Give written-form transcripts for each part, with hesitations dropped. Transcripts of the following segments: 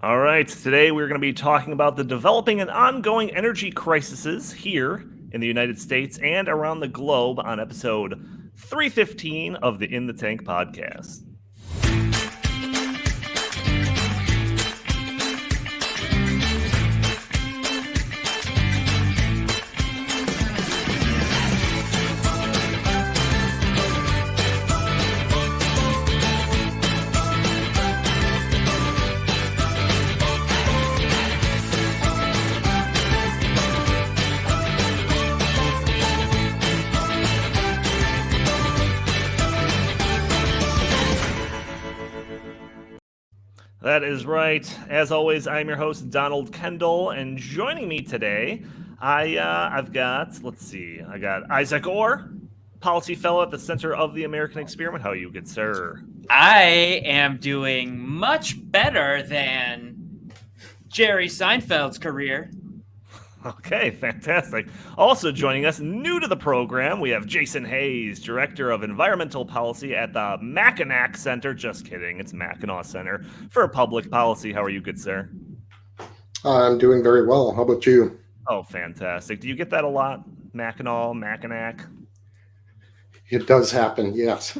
All right, today we're going to be talking about the developing and ongoing energy crises here in the United States and around the globe on episode 315 of the In the Tank podcast. That is right. As always, I'm your host, Donald Kendal, and joining me today, I've got, I got Isaac Orr, policy fellow at the Center of the American Experiment. How are you, good sir? I am doing much better than Jerry Seinfeld's career. Okay, fantastic. Also joining us, new to the program, we have Jason Hayes, Director of Environmental Policy at the Mackinac Center. Just kidding, it's Mackinac Center for Public Policy. How are you, good sir? I'm doing very well. How about you? Oh, fantastic. Do you get that a lot? Mackinac? It does happen, yes.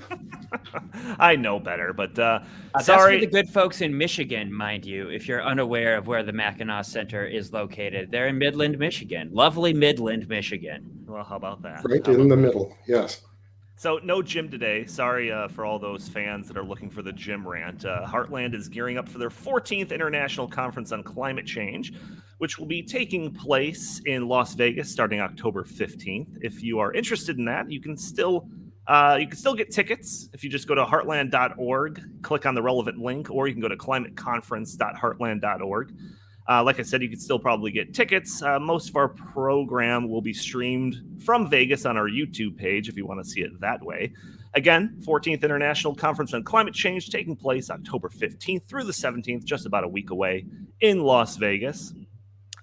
I know better, but sorry. That's for the good folks in Michigan, mind you, if you're unaware of where the Mackinac Center is located. They're in Midland, Michigan. Lovely Midland, Michigan. Well, how about that? Right in the middle, yes. So no Jim today. Sorry for all those fans that are looking for the Jim rant. Heartland is gearing up for their 14th International Conference on Climate Change, which will be taking place in Las Vegas starting October 15th. If you are interested in that, you can still get tickets if you just go to heartland.org, click on the relevant link, or you can go to climateconference.heartland.org. Like I said, you can still probably get tickets. Most of our program will be streamed from Vegas on our YouTube page if you want to see it that way. Again, 14th International Conference on Climate Change taking place October 15th through the 17th, just about a week away in Las Vegas.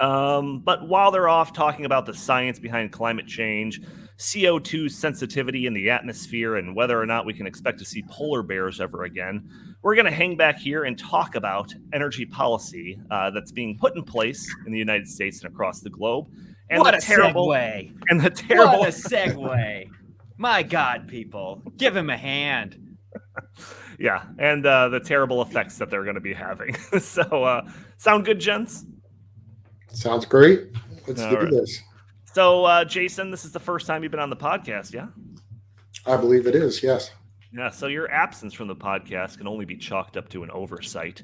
But while they're off talking about the science behind climate change, CO2 sensitivity in the atmosphere, and whether or not we can expect to see polar bears ever again, we're going to hang back here and talk about energy policy that's being put in place in the United States and across the globe. And What the a terrible segue. And the terrible What a segue. My God, people. Give him a hand. Yeah, and the terrible effects that they're going to be having. So, sound good, gents? Sounds great. Let's All do right. this. So, Jason, this is the first time you've been on the podcast, yeah? I believe it is, yes. Yeah, so your absence from the podcast can only be chalked up to an oversight.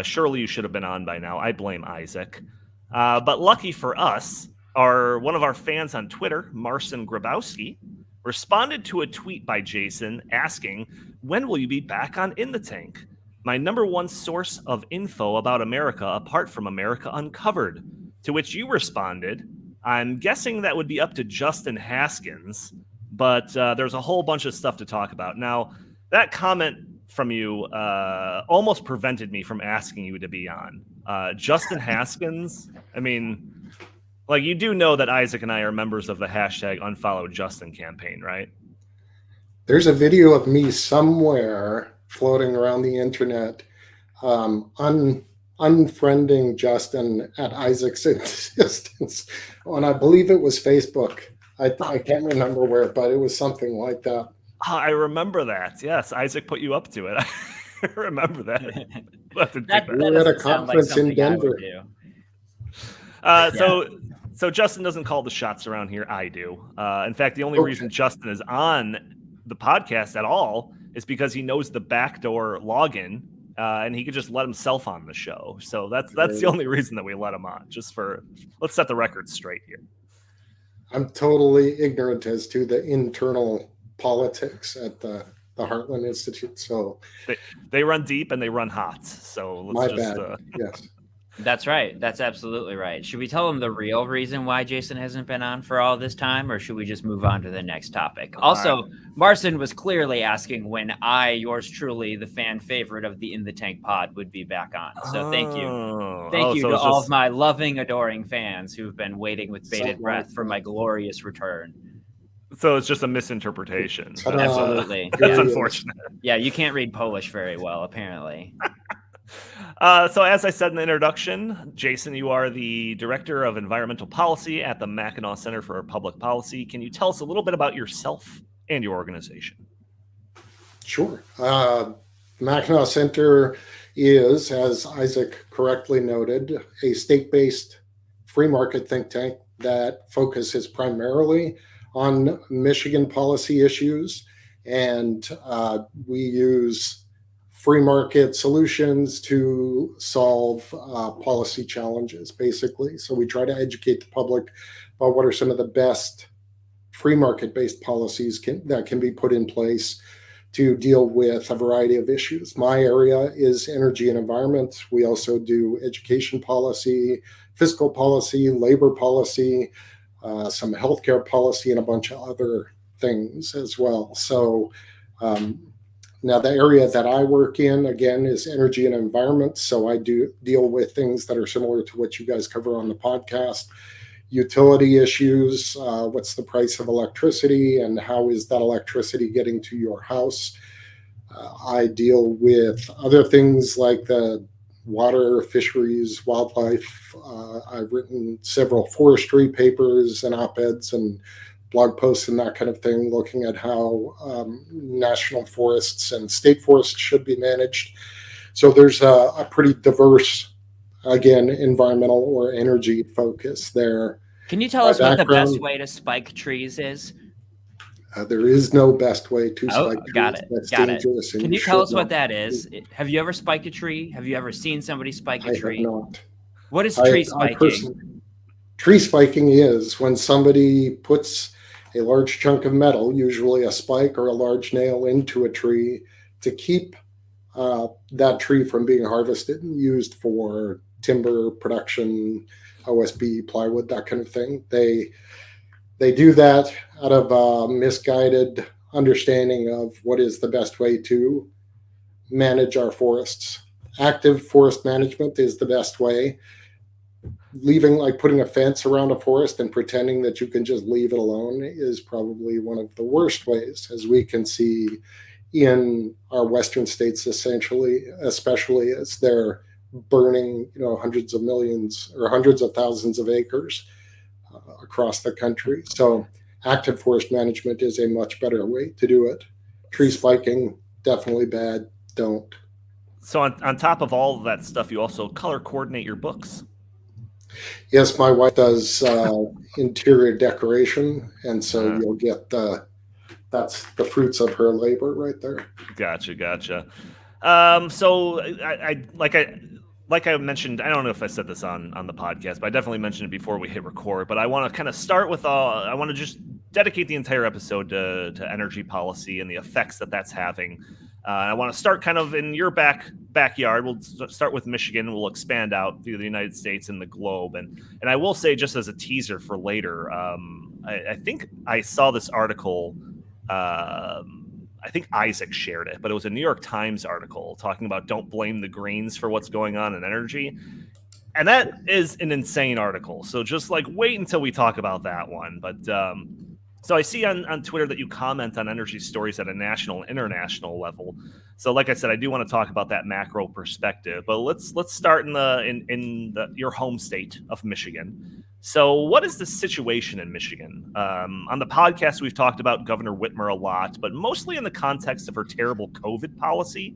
Surely you should have been on by now. I blame Isaac. But lucky for us, one of our fans on Twitter, Marcin Grabowski, responded to a tweet by Jason asking, "When will you be back on In the Tank? My number one source of info about America apart from America Uncovered." To which you responded, "I'm guessing that would be up to Justin Haskins, but there's a whole bunch of stuff to talk about." Now, that comment from you almost prevented me from asking you to be on. Justin Haskins, I mean, like, you do know that Isaac and I are members of the hashtag Unfollow Justin campaign, right? There's a video of me somewhere floating around the internet unfriending Justin at Isaac's insistence on, I believe it was Facebook. I can't remember where, but it was something like that. I remember that. Yes, Isaac put you up to it. I remember that. We were at a conference in Denver. So Justin doesn't call the shots around here. I do. In fact, the only reason Justin is on the podcast at all is because he knows the backdoor login, and he could just let himself on the show. So that's the only reason that we let him on. Let's set the record straight here. I'm totally ignorant as to the internal politics at the Heartland Institute. So they run deep and they run hot. So let's bad. Yes. That's right. That's absolutely right. Should we tell him the real reason why Jason hasn't been on for all this time, or should we just move on to the next topic? Also, Marcin was clearly asking when yours truly, the fan favorite of the In the Tank pod, would be back on. So thank you. Thank you to all of my loving, adoring fans who've been waiting with bated breath for my glorious return. So it's just a misinterpretation. Absolutely. That's unfortunate. Yeah, you can't read Polish very well, apparently. So as I said in the introduction, Jason, you are the Director of Environmental Policy at the Mackinac Center for Public Policy. Can you tell us a little bit about yourself and your organization? Sure. Mackinac Center is, as Isaac correctly noted, a state-based free market think tank that focuses primarily on Michigan policy issues. And we use free market solutions to solve policy challenges, basically. So we try to educate the public about what are some of the best free market-based policies that can be put in place to deal with a variety of issues. My area is energy and environment. We also do education policy, fiscal policy, labor policy, some healthcare policy, and a bunch of other things as well. So now the area that I work in, again, is energy and environment. So I do deal with things that are similar to what you guys cover on the podcast. Utility issues, what's the price of electricity and how is that electricity getting to your house? I deal with other things like the water, fisheries, wildlife. I've written several forestry papers and op-eds and blog posts and that kind of thing, looking at how national forests and state forests should be managed. So there's a pretty diverse, again, environmental or energy focus there. Can you tell us what the best way to spike trees is? There is no best way to spike trees. Got it. That's got dangerous. it. Can you tell us what that is? Have you ever spiked a tree? Have you ever seen somebody spike a tree? I have not. What is tree spiking? Tree spiking is when somebody puts a large chunk of metal, usually a spike or a large nail, into a tree to keep that tree from being harvested and used for timber production, OSB, plywood, that kind of thing. They do that out of a misguided understanding of what is the best way to manage our forests. Active forest management is the best way. Putting a fence around a forest and pretending that you can just leave it alone is probably one of the worst ways, as we can see in our western states, especially as they're burning, hundreds of millions or hundreds of thousands of acres across the country. So active forest management is a much better way to do it. Tree spiking, definitely bad. Don't. So on top of all of that stuff, you also color coordinate your books. Yes, my wife does interior decoration, and so you'll get that's the fruits of her labor right there. Gotcha. So like I mentioned, I don't know if I said this on the podcast, but I definitely mentioned it before we hit record. But I want to kind of start with I want to just dedicate the entire episode to energy policy and the effects that's having. I want to start kind of in your backyard. We'll start with Michigan. We'll expand out through the United States and the globe. And I will say, just as a teaser for later, I think I saw this article. I think Isaac shared it, but it was a New York Times article talking about don't blame the Greens for what's going on in energy. And that is an insane article. So just wait until we talk about that one. But so I see on Twitter that you comment on energy stories at a national and international level. So like I said, I do want to talk about that macro perspective, but let's start in your home state of Michigan. So what is the situation in Michigan? On the podcast, we've talked about Governor Whitmer a lot, but mostly in the context of her terrible COVID policy.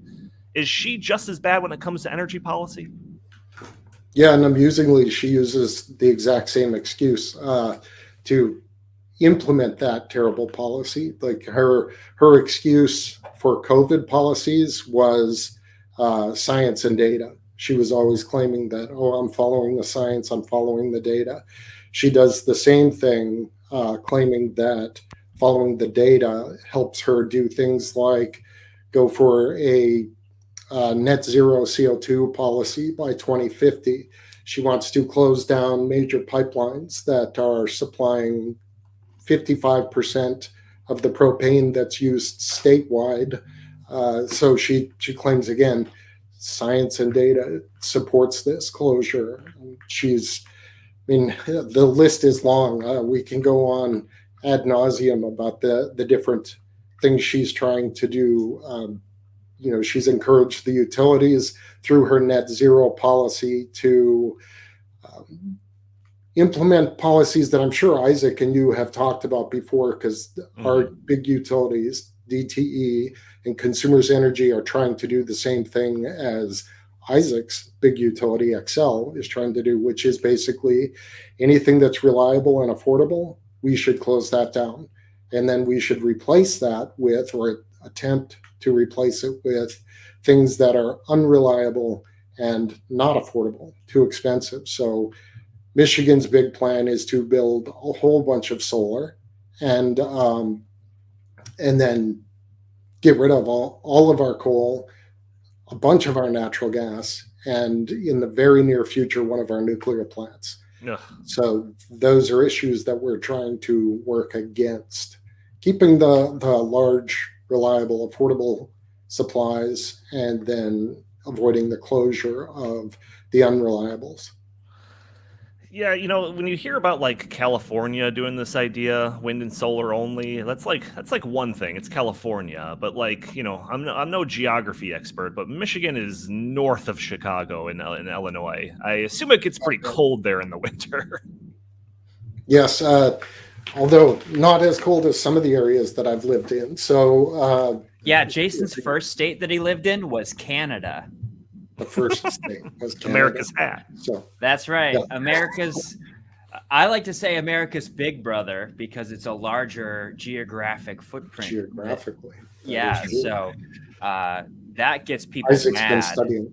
Is she just as bad when it comes to energy policy? Yeah, and amusingly, she uses the exact same excuse to implement that terrible policy. Like her excuse for COVID policies was science and data. She was always claiming that, I'm following the science, I'm following the data. She does the same thing, claiming that following the data helps her do things like go for a net zero CO2 policy by 2050. She wants to close down major pipelines that are supplying 55% of the propane that's used statewide. So she claims, again, science and data supports this closure. The list is long. We can go on ad nauseum about the different things she's trying to do, she's encouraged the utilities through her net zero policy to implement policies that I'm sure Isaac and you have talked about before, because our big utilities, DTE and Consumers Energy, are trying to do the same thing as Isaac's big utility, Xcel, is trying to do, which is basically anything that's reliable and affordable, we should close that down. And then we should replace that with, or attempt to replace it with, things that are unreliable and not affordable, too expensive. So Michigan's big plan is to build a whole bunch of solar and then get rid of all of our coal, a bunch of our natural gas, and in the very near future, one of our nuclear plants. Ugh. So those are issues that we're trying to work against. Keeping the large, reliable, affordable supplies, and then avoiding the closure of the unreliables. Yeah, when you hear about like California doing this idea, wind and solar only, that's like one thing. It's California, but like, I'm no geography expert, but Michigan is north of Chicago in Illinois. I assume it gets pretty cold there in the winter. Yes, although not as cold as some of the areas that I've lived in. So yeah, Jason's first state that he lived in was Canada. The first state was Canada. America's hat. So that's right. Yeah. I like to say America's big brother because it's a larger geographic footprint. Geographically. Yeah. So that gets people Isaac's mad. been studying.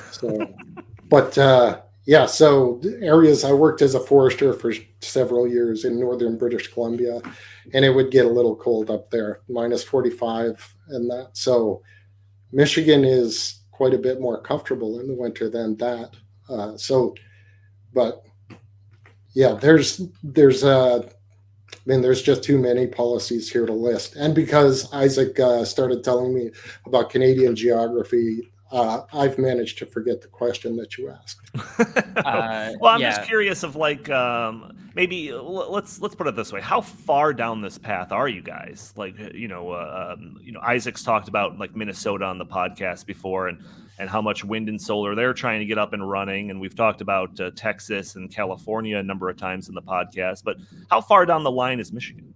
So, but yeah, so areas, I worked as a forester for several years in northern British Columbia, and it would get a little cold up there, minus 45 and that. So Michigan is quite a bit more comfortable in the winter than that. But yeah, there's just too many policies here to list. And because Isaac started telling me about Canadian geography, I've managed to forget the question that you asked. Well, I'm just curious of like, maybe let's put it this way: how far down this path are you guys? Like, Isaac's talked about like Minnesota on the podcast before, and how much wind and solar they're trying to get up and running, and we've talked about Texas and California a number of times in the podcast. But how far down the line is Michigan?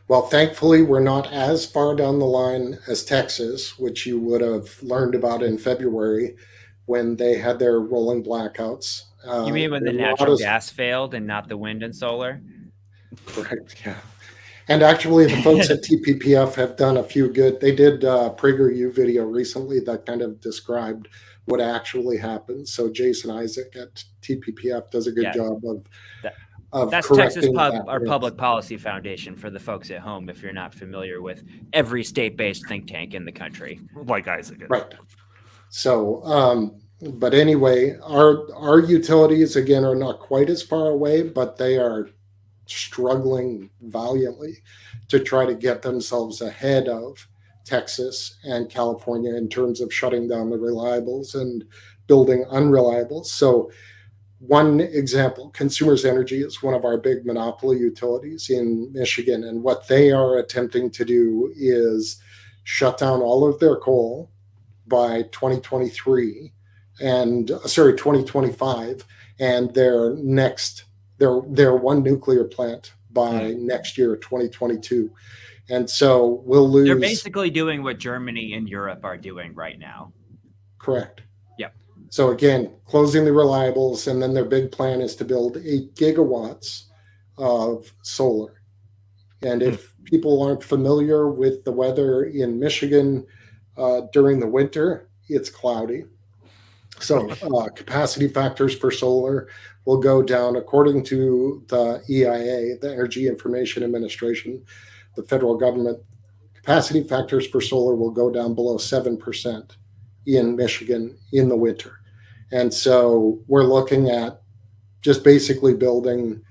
Well, thankfully, we're not as far down the line as Texas, which you would have learned about in February when they had their rolling blackouts. You mean when the natural gas failed and not the wind and solar? Correct, yeah. And actually, the folks at TPPF have done a few good. They did a PragerU video recently that kind of described what actually happened. So Jason Isaac at TPPF does a good job of that's Texas Public Policy Foundation for the folks at home, if you're not familiar with every state-based think tank in the country. Like Isaac is. Right. So, but anyway, our utilities, again, are not quite as far away, but they are struggling valiantly to try to get themselves ahead of Texas and California in terms of shutting down the reliables and building unreliables. So one example, Consumers Energy is one of our big monopoly utilities in Michigan, and what they are attempting to do is shut down all of their coal by 2025, and their one nuclear plant by next year, 2022. And so we'll lose. They're basically doing what Germany and Europe are doing right now. Correct. Yep. So again, closing the reliables, and then their big plan is to build 8 gigawatts of solar. And if people aren't familiar with the weather in Michigan during the winter, it's cloudy. So capacity factors for solar will go down, according to the EIA, the Energy Information Administration, the federal government. Capacity factors for solar will go down below 7% in Michigan in the winter. And so we're looking at just basically building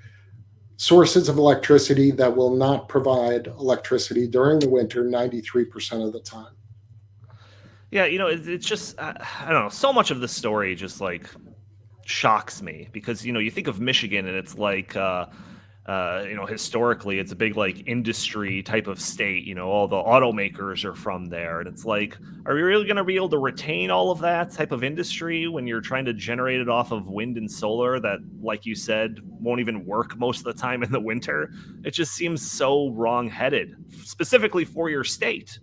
sources of electricity that will not provide electricity during the winter 93% of the time. Yeah, it's just, I don't know, so much of the story just like shocks me because, you think of Michigan and it's like Historically, it's a big like industry type of state. All the automakers are from there, and it's like, are we really going to be able to retain all of that type of industry when you're trying to generate it off of wind and solar that, like you said, won't even work most of the time in the winter? It just seems so wrong-headed, specifically for your state.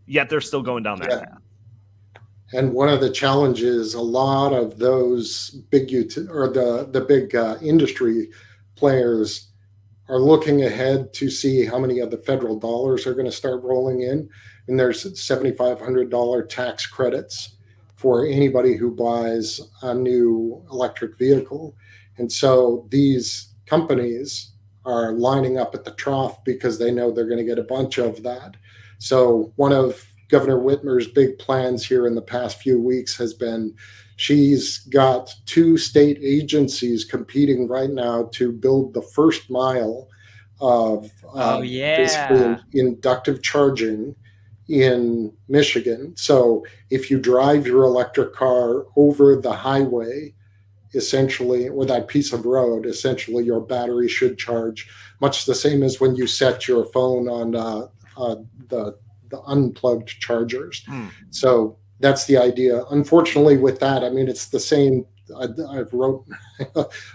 Yet they're still going down that path. And one of the challenges, a lot of those big the big industry players are looking ahead to see how many of the federal dollars are going to start rolling in. And there's $7,500 tax credits for anybody who buys a new electric vehicle. And so these companies are lining up at the trough because they know they're going to get a bunch of that. So one of Governor Whitmer's big plans here in the past few weeks has been, she's got 2 state agencies competing right now to build the first mile of basically inductive charging in Michigan. So if you drive your electric car over the highway, essentially, or that piece of road, essentially your battery should charge, much the same as when you set your phone on the unplugged chargers. So that's the idea. Unfortunately, with that, I mean, it's the same. I wrote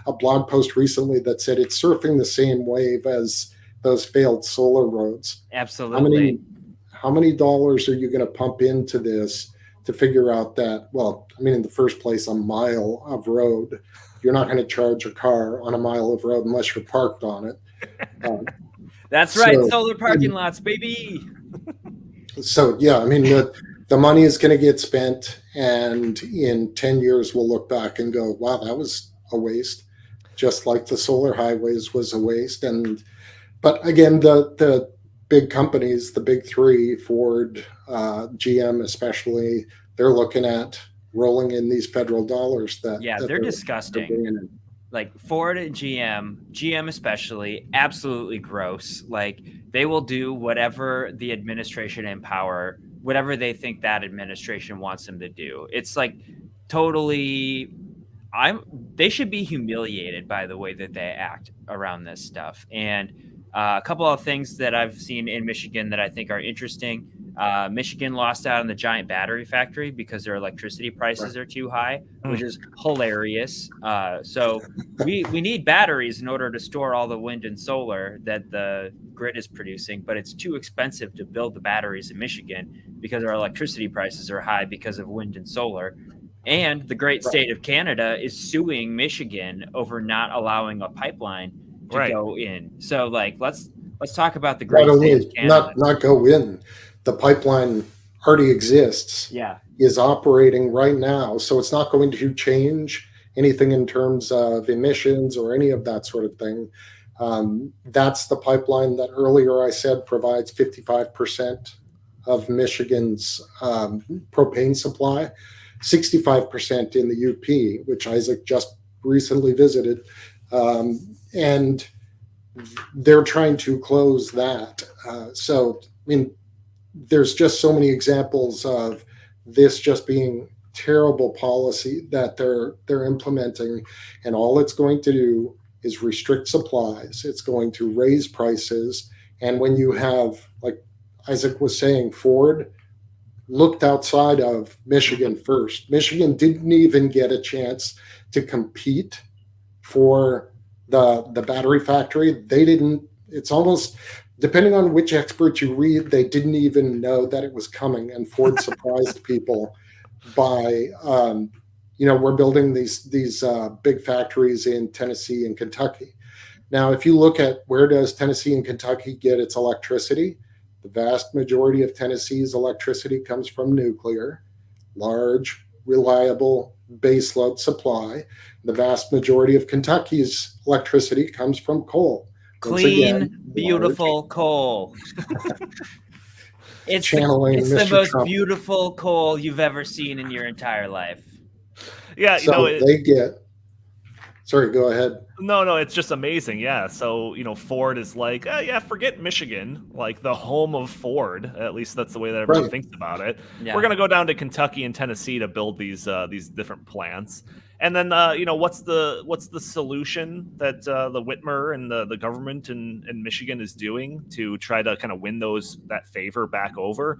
a blog post recently that said it's surfing the same wave as those failed solar roads. Absolutely. How many dollars are you going to pump into this to figure out that, well, I mean, in the first place, a mile of road, you're not going to charge a car on a mile of road unless you're parked on it. That's right. Solar parking lots, baby. So, yeah, I mean, the money is going to get spent, and in 10 years, we'll look back and go, wow, that was a waste, just like the solar highways was a waste. But again, the big companies, the big 3, Ford, GM especially, they're looking at rolling in these federal dollars that they're disgusting. Like Ford and GM especially, absolutely gross. Like they will do whatever the administration in power, whatever they think that administration wants them to do. It's like totally, they should be humiliated by the way that they act around this stuff. And a couple of things that I've seen in Michigan that I think are interesting. Michigan lost out on the giant battery factory because their electricity prices are too high, which is hilarious. So we need batteries in order to store all the wind and solar that the grid is producing, but it's too expensive to build the batteries in Michigan because our electricity prices are high because of wind and solar. And the great state of Canada is suing Michigan over not allowing a pipeline to go in. So like, let's talk about the great state of Canada. Not go in. The pipeline already exists. Is operating right now. So it's not going to change anything in terms of emissions or any of that sort of thing. That's the pipeline that earlier I said provides 55% of Michigan's propane supply, 65% in the UP, which Isaac just recently visited. And they're trying to close that. So, I mean, there's just so many examples of this just being terrible policy that they're implementing, and all it's going to do is restrict supplies. It's going to raise prices. And when you have, like Isaac was saying, Ford looked outside of Michigan first. Michigan didn't even get a chance to compete for the battery factory. They didn't. It's almost, depending on which experts you read, they didn't even know that it was coming. And Ford surprised people by, we're building these big factories in Tennessee and Kentucky. Now, if you look at where does Tennessee and Kentucky get its electricity, the vast majority of Tennessee's electricity comes from nuclear, large, reliable baseload supply. The vast majority of Kentucky's electricity comes from coal. Clean, beautiful coal. It's the most beautiful coal you've ever seen in your entire life. Yeah, they get. Sorry, go ahead. No, it's just amazing. Yeah. So, Ford is like, forget Michigan, like the home of Ford. At least that's the way that everyone thinks about it. Yeah. We're going to go down to Kentucky and Tennessee to build these different plants. And then, what's the solution that the Whitmer and the government in Michigan is doing to try to kind of win that favor back over?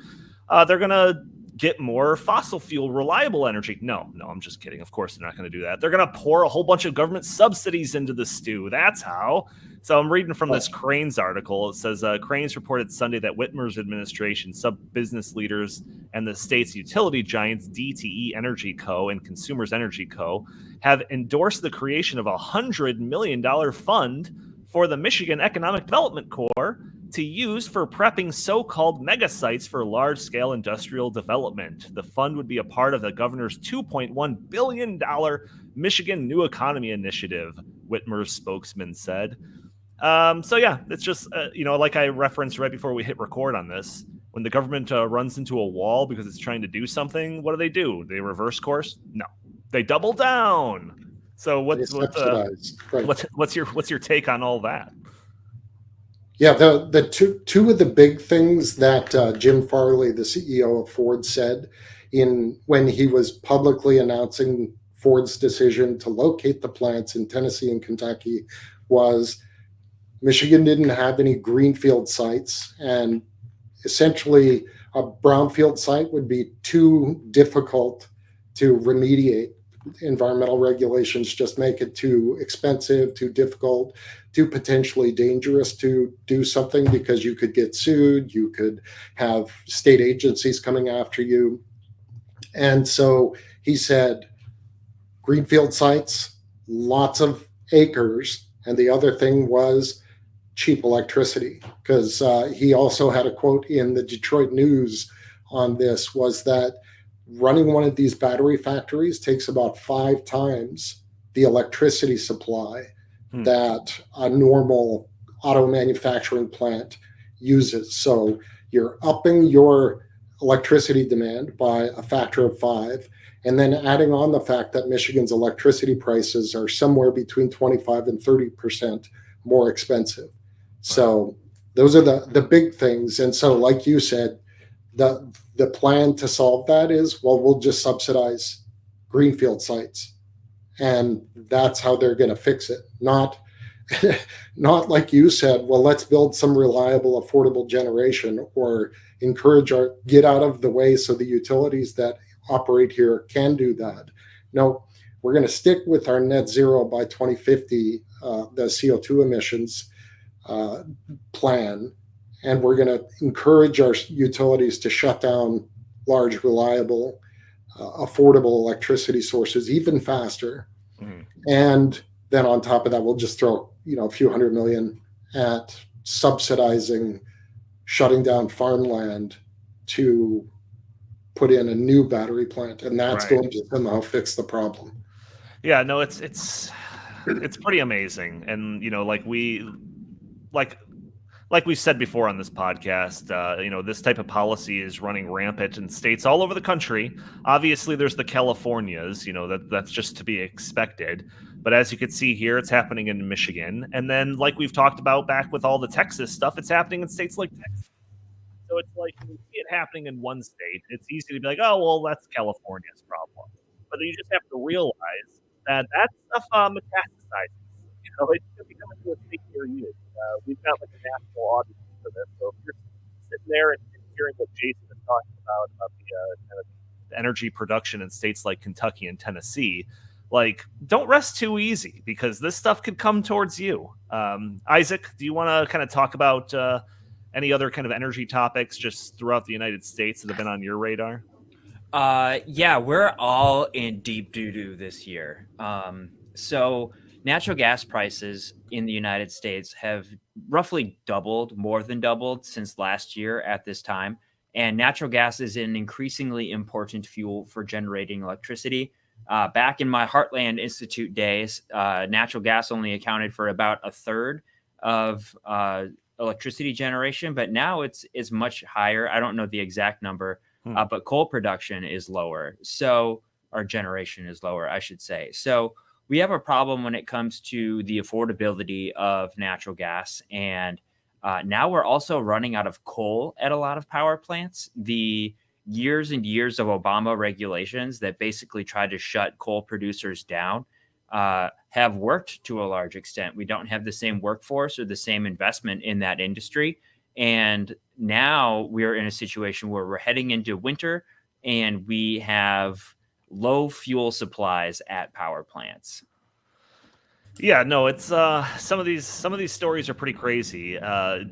They're gonna get more fossil fuel reliable energy. No, I'm just kidding. Of course, they're not going to do that. They're going to pour a whole bunch of government subsidies into the stew. That's how. So I'm reading from this Crains article. It says Crains reported Sunday that Whitmer's administration, business leaders, and the state's utility giants, DTE Energy Co. and Consumers Energy Co., have endorsed the creation of a $100 million fund for the Michigan Economic Development Corps to use for prepping so-called mega sites for large-scale industrial development. The fund would be a part of the governor's $2.1 billion Michigan New Economy Initiative, Whitmer's spokesman said. It's just, like I referenced right before we hit record on this, when the government runs into a wall because it's trying to do something, what do? They reverse course? No. They double down. So what's your take on all that? Yeah, the two of the big things that Jim Farley, the CEO of Ford, said when he was publicly announcing Ford's decision to locate the plants in Tennessee and Kentucky was Michigan didn't have any greenfield sites, and essentially a brownfield site would be too difficult to remediate. Environmental regulations just make it too expensive, too difficult, too potentially dangerous to do something because you could get sued, you could have state agencies coming after you. And so he said, greenfield sites, lots of acres. And the other thing was cheap electricity, because he also had a quote in the Detroit News on this, was that running one of these battery factories takes about 5 times the electricity supply that a normal auto manufacturing plant uses. So you're upping your electricity demand by a factor of 5, and then adding on the fact that Michigan's electricity prices are somewhere between 25 and 30% more expensive. So those are the big things. And so, like you said, the plan to solve that is, well, we'll just subsidize greenfield sites. And that's how they're going to fix it. Not like you said, well, let's build some reliable, affordable generation, or get out of the way so the utilities that operate here can do that. No, we're going to stick with our net zero by 2050, the CO2 emissions plan. And we're going to encourage our utilities to shut down large, reliable, affordable electricity sources even faster. And then on top of that, we'll just throw a few $100 million at subsidizing shutting down farmland to put in a new battery plant, and that's going to somehow fix the problem. Yeah, no, it's pretty amazing, and like we said before on this podcast, this type of policy is running rampant in states all over the country. Obviously, there's the Californias, that's just to be expected. But as you can see here, it's happening in Michigan. And then, like we've talked about back with all the Texas stuff, it's happening in states like Texas. So it's like, when you see it happening in one state, it's easy to be like, oh, well, that's California's problem. But you just have to realize that stuff metastasizes. It's going to be coming to a state near you. We've got like a national audience for this. So if you're sitting there and hearing what Jason is talking about the kind of energy production in states like Kentucky and Tennessee, don't rest too easy, because this stuff could come towards you. Isaac, do you want to kind of talk about any other kind of energy topics just throughout the United States that have been on your radar? Yeah, we're all in deep doo-doo this year. So natural gas prices in the United States have roughly more than doubled since last year at this time. And natural gas is an increasingly important fuel for generating electricity. Back in my Heartland Institute days, natural gas only accounted for about a third of electricity generation, but now it's much higher. I don't know the exact number, but coal production is lower. So our generation is lower, I should say. So we have a problem when it comes to the affordability of natural gas. And now we're also running out of coal at a lot of power plants. The years and years of Obama regulations that basically tried to shut coal producers down have worked to a large extent. We don't have the same workforce or the same investment in that industry. And now we're in a situation where we're heading into winter and we have low fuel supplies at power plants. Yeah, no, it's some of these stories are pretty crazy.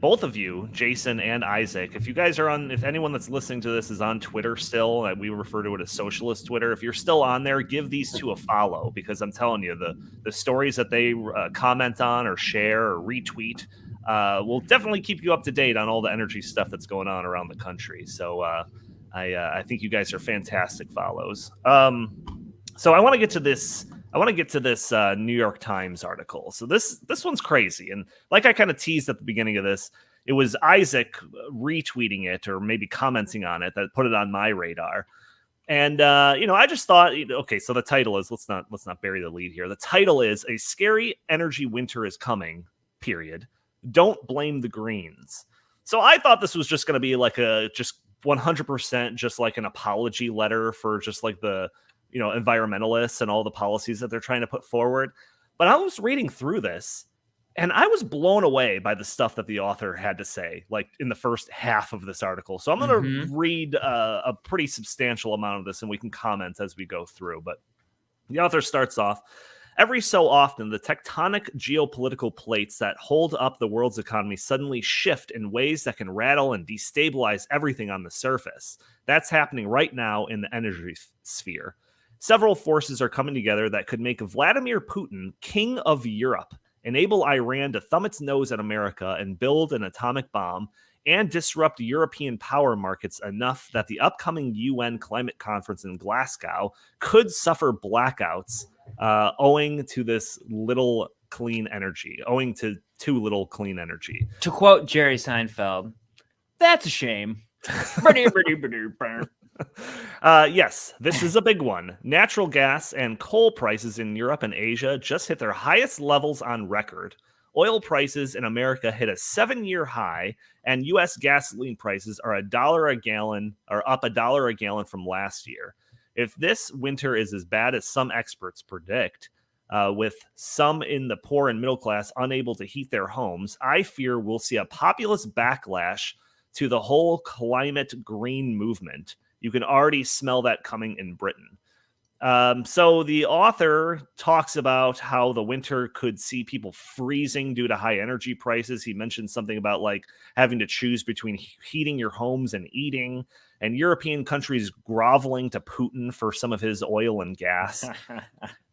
Both of you, Jason and Isaac, if you guys are if anyone that's listening to this is on Twitter still, we refer to it as socialist Twitter. If you're still on there, give these two a follow, because I'm telling you, the stories that they comment on or share or retweet will definitely keep you up to date on all the energy stuff that's going on around the country. So I think you guys are fantastic follows. So I want to get to this. New York Times article. So this one's crazy. And like I kind of teased at the beginning of this, it was Isaac retweeting it or maybe commenting on it that put it on my radar. And, I just thought, okay, so the title is, let's not bury the lead here. The title is "A Scary Energy Winter is Coming, period. Don't blame the Greens." So I thought this was just going to be like just 100% just like an apology letter for just like the, environmentalists and all the policies that they're trying to put forward. But I was reading through this and I was blown away by the stuff that the author had to say, like in the first half of this article. So I'm going to read a pretty substantial amount of this and we can comment as we go through. But the author starts off, "Every so often, the tectonic geopolitical plates that hold up the world's economy suddenly shift in ways that can rattle and destabilize everything on the surface. That's happening right now in the energy sphere. Several forces are coming together that could make Vladimir Putin king of Europe, enable Iran to thumb its nose at America and build an atomic bomb, and disrupt European power markets enough that the upcoming UN climate conference in Glasgow could suffer blackouts owing to too little clean energy. To quote Jerry Seinfeld, "That's a shame." Yes, this is a big one. Natural gas and coal prices in Europe and Asia just hit their highest levels on record. Oil prices in America hit a 7-year high, and U.S. gasoline prices are up $1 a gallon from last year. If this winter is as bad as some experts predict, with some in the poor and middle class unable to heat their homes, I fear we'll see a populist backlash to the whole climate green movement. You can already smell that coming in Britain. So the author talks about how the winter could see people freezing due to high energy prices. He mentioned something about like having to choose between heating your homes and eating, and European countries groveling to Putin for some of his oil and gas.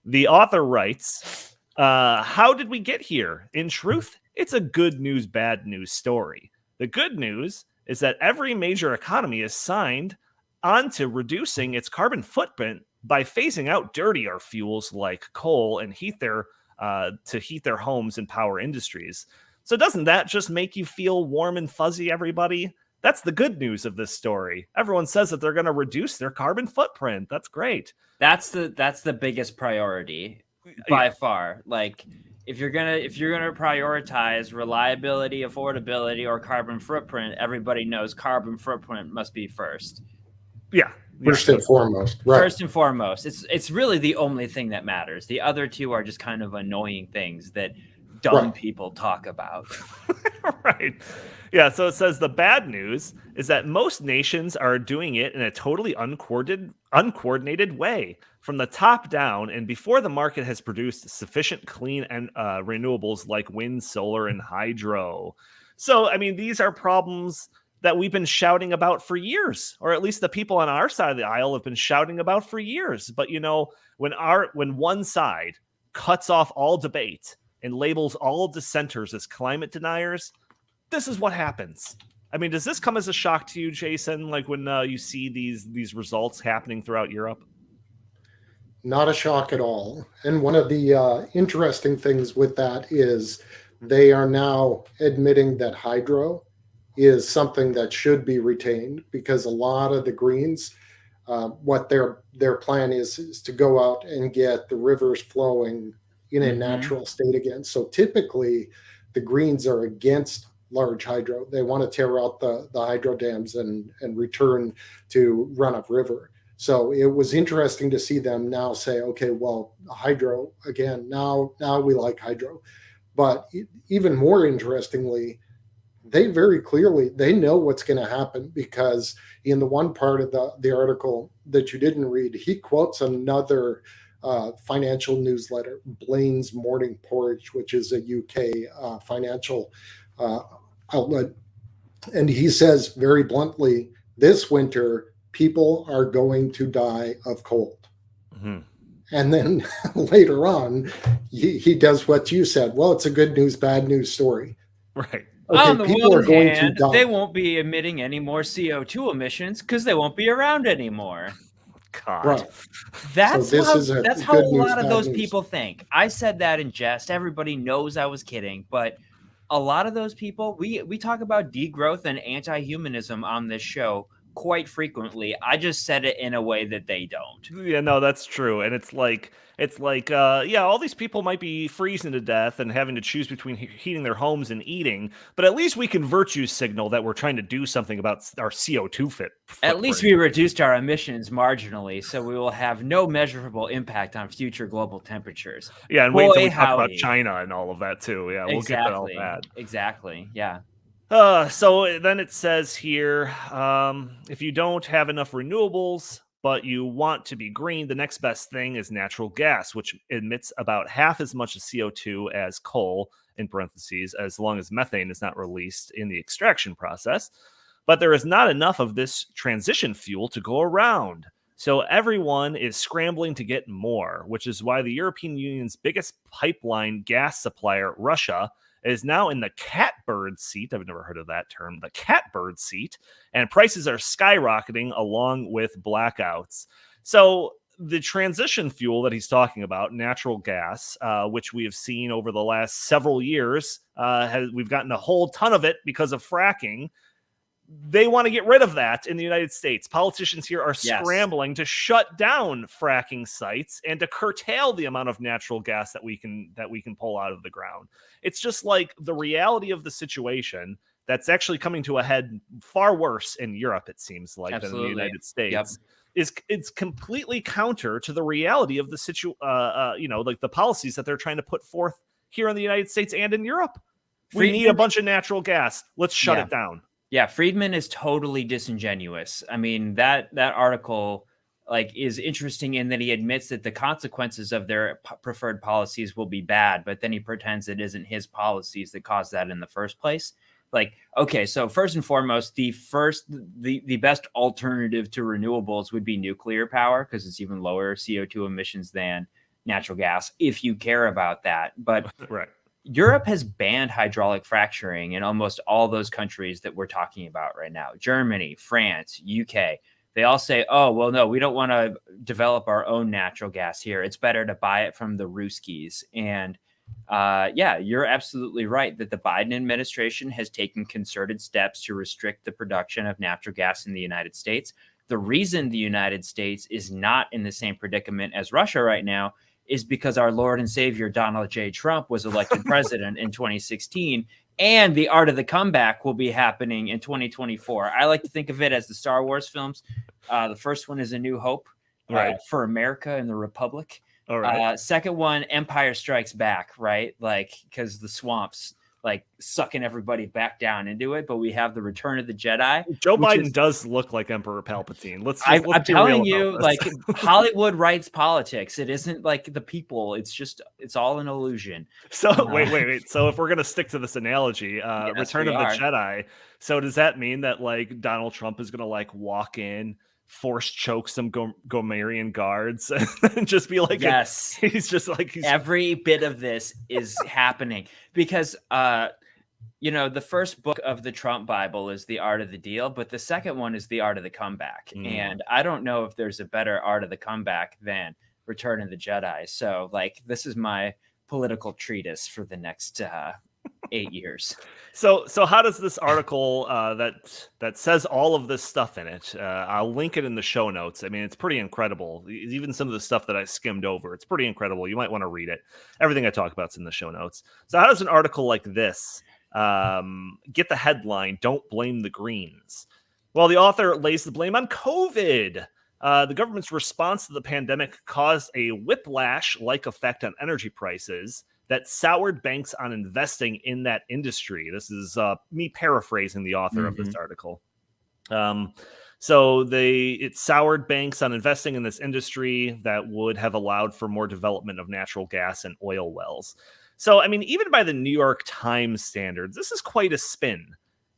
The author writes, "How did we get here? In truth, it's a good news, bad news story. The good news is that every major economy is signed onto reducing its carbon footprint by phasing out dirtier fuels like coal and heat their homes and power industries. So doesn't that just make you feel warm and fuzzy, everybody? That's the good news of this story. Everyone says that they're going to reduce their carbon footprint. That's great. That's the biggest priority by far. Like if you're gonna prioritize reliability, affordability, or carbon footprint, everybody knows carbon footprint must be first. Yeah. First and foremost. Right. First and foremost. It's really the only thing that matters. The other two are just kind of annoying things that dumb people talk about. Right. Yeah, so it says the bad news is that most nations are doing it in a totally uncoordinated way from the top down and before the market has produced sufficient clean and renewables like wind, solar, and hydro. So, I mean, these are problems that we've been shouting about for years, or at least the people on our side of the aisle have been shouting about for years. But, when one side cuts off all debate and labels all dissenters as climate deniers, this is what happens. I mean, does this come as a shock to you, Jason, like when you see these results happening throughout Europe? Not a shock at all. And one of the interesting things with that is they are now admitting that hydro is something that should be retained, because a lot of the Greens, what their plan is to go out and get the rivers flowing in a natural state again. So typically the Greens are against large hydro. They want to tear out the hydro dams and return to run-of-river. So it was interesting to see them now say, okay, well, hydro again, now we like hydro. But even more interestingly, they very clearly, they know what's going to happen, because in the one part of the article that you didn't read, he quotes another financial newsletter, Blaine's Morning Porridge, which is a UK financial outlet. And he says very bluntly, this winter, people are going to die of cold. Mm-hmm. And then later on, he does what you said. Well, it's a good news, bad news story. Right. Okay, on the one hand, they won't be emitting any more CO2 emissions because they won't be around anymore. God. Right. That's how a lot of those people think. I said that in jest. Everybody knows I was kidding, but a lot of those people, we talk about degrowth and anti-humanism on this show quite frequently. I just said it in a way that they don't. Yeah, no, that's true. And it's like, all these people might be freezing to death and having to choose between heating their homes and eating, but at least we can virtue signal that we're trying to do something about our CO2 footprint. At least we reduced our emissions marginally, so we will have no measurable impact on future global temperatures. Yeah, and wait until we talk about China and all of that too. Yeah, we'll get to all that. Exactly, yeah. So then it says here, if you don't have enough renewables, but you want to be green, the next best thing is natural gas, which emits about half as much of CO2 as coal, in parentheses, as long as methane is not released in the extraction process. But there is not enough of this transition fuel to go around. So everyone is scrambling to get more, which is why the European Union's biggest pipeline gas supplier, Russia, is now in the catbird seat. I've never heard of that term, the catbird seat, and prices are skyrocketing along with blackouts. So the transition fuel that he's talking about, natural gas, which we have seen over the last several years, we've gotten a whole ton of it because of fracking. They want to get rid of that in the United States. Politicians here are scrambling to shut down fracking sites and to curtail the amount of natural gas that we can pull out of the ground. It's just like the reality of the situation that's actually coming to a head far worse in Europe, it seems like, than in the United States. Yep. It's completely counter to the reality of the like the policies that they're trying to put forth here in the United States and in Europe. We need a bunch of natural gas. Let's shut it down. Yeah, Friedman is totally disingenuous. I mean, that article is interesting in that he admits that the consequences of their preferred policies will be bad, but then he pretends it isn't his policies that caused that in the first place. Okay, so first and foremost, the best alternative to renewables would be nuclear power, because it's even lower CO2 emissions than natural gas, if you care about that. But right. Europe has banned hydraulic fracturing in almost all those countries that we're talking about right now. Germany, France, UK. They all say, oh, well, no, we don't want to develop our own natural gas here. It's better to buy it from the Ruskies. And you're absolutely right that the Biden administration has taken concerted steps to restrict the production of natural gas in the United States. The reason the United States is not in the same predicament as Russia right now is because our Lord and Savior, Donald J. Trump, was elected president in 2016, and the art of the comeback will be happening in 2024. I like to think of it as the Star Wars films. The first one is A New Hope, right, for America and the Republic. All right. Second one, Empire Strikes Back, right? Because the swamps sucking everybody back down into it, but we have the Return of the Jedi. Joe Biden does look like Emperor Palpatine. I'm telling you, Hollywood writes politics. It isn't like the people. It's all an illusion. So wait. So if we're gonna stick to this analogy, Return of the Jedi. So does that mean that Donald Trump is gonna walk in, force choke some Gomerian guards and just be like, yes, he's every bit of this is happening because the first book of the Trump Bible is The Art of the Deal, but the second one is The Art of the Comeback. And I don't know if there's a better art of the comeback than Return of the Jedi. So this is my political treatise for the next 8 years. So how does this article that says all of this stuff in it? I'll link it in the show notes. I mean, it's pretty incredible. Even some of the stuff that I skimmed over, it's pretty incredible. You might want to read it. Everything I talk about is in the show notes. So how does an article like this Get the headline, "Don't Blame the Greens." Well, the author lays the blame on COVID. The government's response to the pandemic caused a whiplash-like effect on energy prices that soured banks on investing in that industry. This is me paraphrasing the author of this article. So it soured banks on investing in this industry that would have allowed for more development of natural gas and oil wells. So, I mean, even by the New York Times standards, this is quite a spin.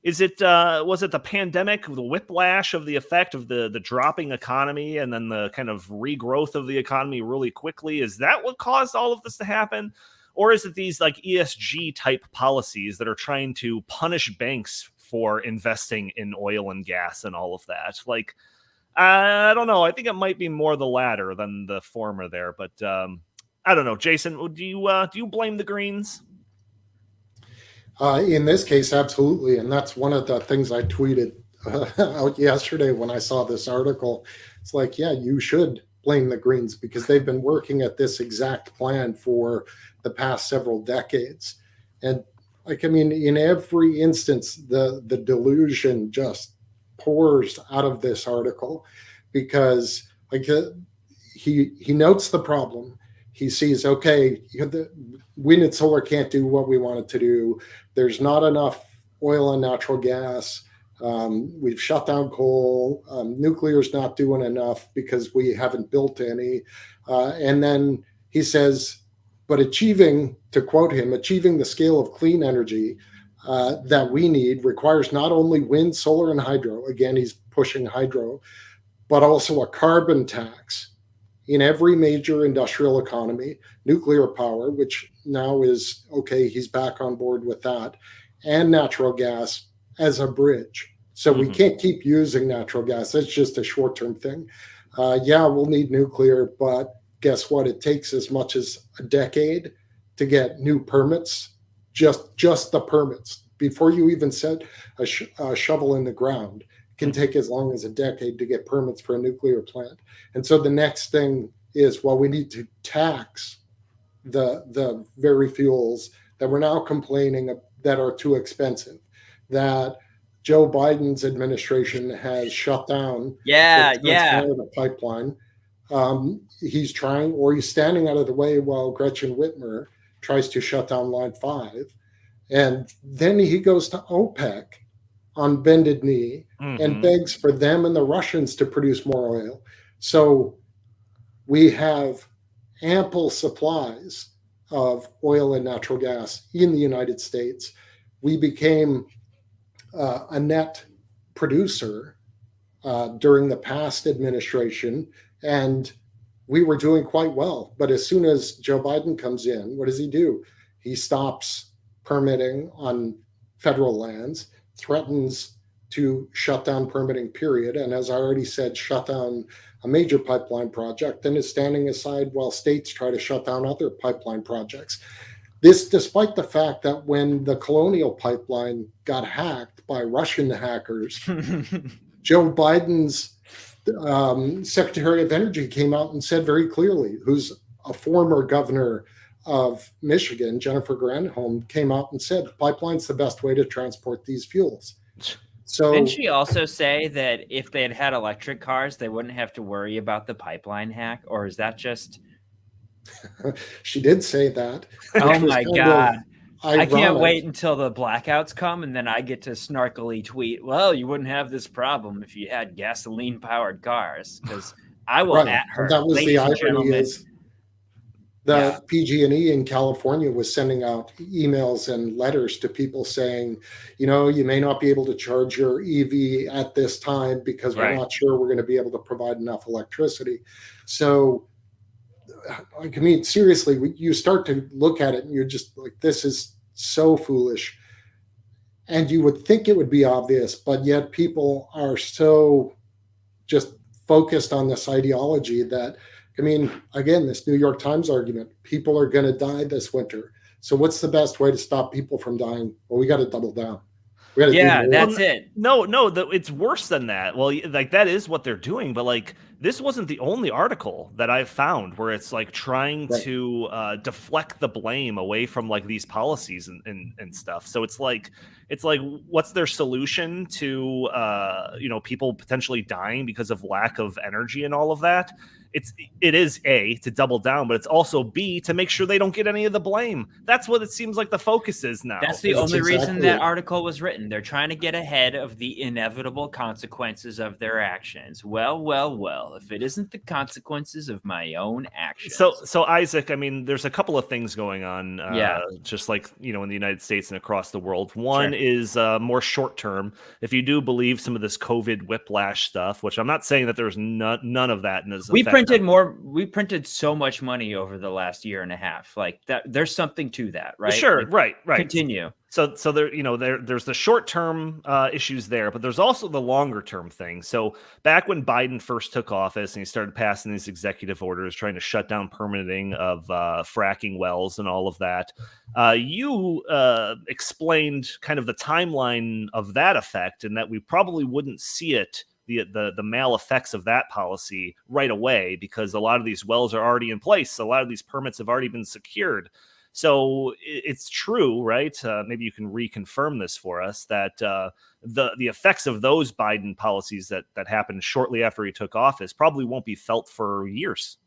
Was it the pandemic, the whiplash of the effect of the dropping economy and then the kind of regrowth of the economy really quickly? Is that what caused all of this to happen? Or is it these like ESG type policies that are trying to punish banks for investing in oil and gas and all of that? Like, I don't know. I think it might be more the latter than the former there, but I don't know. Jason, do you blame the Greens? In this case, absolutely. And that's one of the things I tweeted out yesterday when I saw this article. It's like, yeah, you should blame the Greens because they've been working at this exact plan for the past several decades. And like, I mean, in every instance, the delusion just pours out of this article because like he notes the problem. He sees, okay, the wind and solar can't do what we want it to do. There's not enough oil and natural gas. We've shut down coal. Nuclear is not doing enough because we haven't built any. And then he says, but to quote him, achieving the scale of clean energy that we need requires not only wind, solar, and hydro. Again, he's pushing hydro, but also a carbon tax in every major industrial economy, nuclear power, which now is, okay, he's back on board with that, and natural gas as a bridge. So we can't keep using natural gas. That's just a short-term thing. Yeah, we'll need nuclear, but guess what? It takes as much as a decade to get new permits, just the permits. Before you even set a shovel in the ground, can take as long as a decade to get permits for a nuclear plant. And so the next thing is, well, we need to tax the very fuels that we're now complaining that are too expensive, that Joe Biden's administration has shut down. The pipeline. He's trying, or he's standing out of the way while Gretchen Whitmer tries to shut down Line 5. And then he goes to OPEC on bended knee and begs for them and the Russians to produce more oil. So we have ample supplies of oil and natural gas in the United States. We became a net producer during the past administration, and we were doing quite well. But as soon as Joe Biden comes in, what does he do? He stops permitting on federal lands, threatens to shut down permitting, period. And as I already said, shut down a major pipeline project and is standing aside while states try to shut down other pipeline projects. This, despite the fact that when the Colonial Pipeline got hacked by Russian hackers, Joe Biden's Secretary of Energy came out and said very clearly, who's a former governor of Michigan, Jennifer Granholm, came out and said the pipeline's the best way to transport these fuels. So didn't she also say that if they had had electric cars, they wouldn't have to worry about the pipeline hack? Or is that just... She did say that. Oh my God. I can't wait until the blackouts come and then I get to snarkily tweet, well, you wouldn't have this problem if you had gasoline powered cars, because I will at her. That was the irony is the PG&E in California was sending out emails and letters to people saying, you know, you may not be able to charge your EV at this time because we're not sure we're going to be able to provide enough electricity. So, I mean, seriously, you start to look at it and you're just like, this is so foolish. And you would think it would be obvious, but yet people are so just focused on this ideology that, I mean, again, this New York Times argument, people are going to die this winter. So what's the best way to stop people from dying? Well, we got to double down. We got to do Yeah, more. that's it. No, it's worse than that. Well, like that is what they're doing, but like this wasn't the only article that I've found where it's like trying Right. to deflect the blame away from like these policies and stuff. So it's like what's their solution to people potentially dying because of lack of energy and all of that? It is A, to double down, but it's also B, to make sure they don't get any of the blame. That's what it seems like the focus is now. That's the That's only reason exactly that it. article was written. They're trying to get ahead of the inevitable consequences of their actions. Well, if it isn't the consequences of my own actions. So Isaac, I mean, there's a couple of things going on, Yeah. just like, in the United States and across the world. One Sure. is more short term. If you do believe some of this COVID whiplash stuff, which I'm not saying that there's none of that in this We effect. We printed so much money over the last year and a half. Like that, there's something to that, right? Sure, Like, right. Continue. So there's the short term issues there, but there's also the longer term thing. So back when Biden first took office and he started passing these executive orders trying to shut down permitting of fracking wells and all of that, you explained kind of the timeline of that effect, and that we probably wouldn't see it. The mal effects of that policy right away, because a lot of these wells are already in place. A lot of these permits have already been secured. So it's true, right? Maybe you can reconfirm this for us, that the effects of those Biden policies that happened shortly after he took office probably won't be felt for years.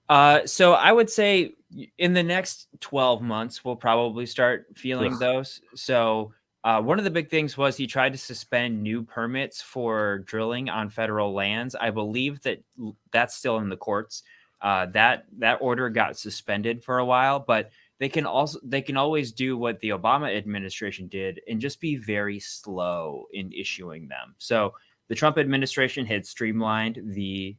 So I would say in the next 12 months, we'll probably start feeling those. So one of the big things was he tried to suspend new permits for drilling on federal lands. I believe that's still in the courts. That order got suspended for a while, but they can always do what the Obama administration did and just be very slow in issuing them. So the Trump administration had streamlined the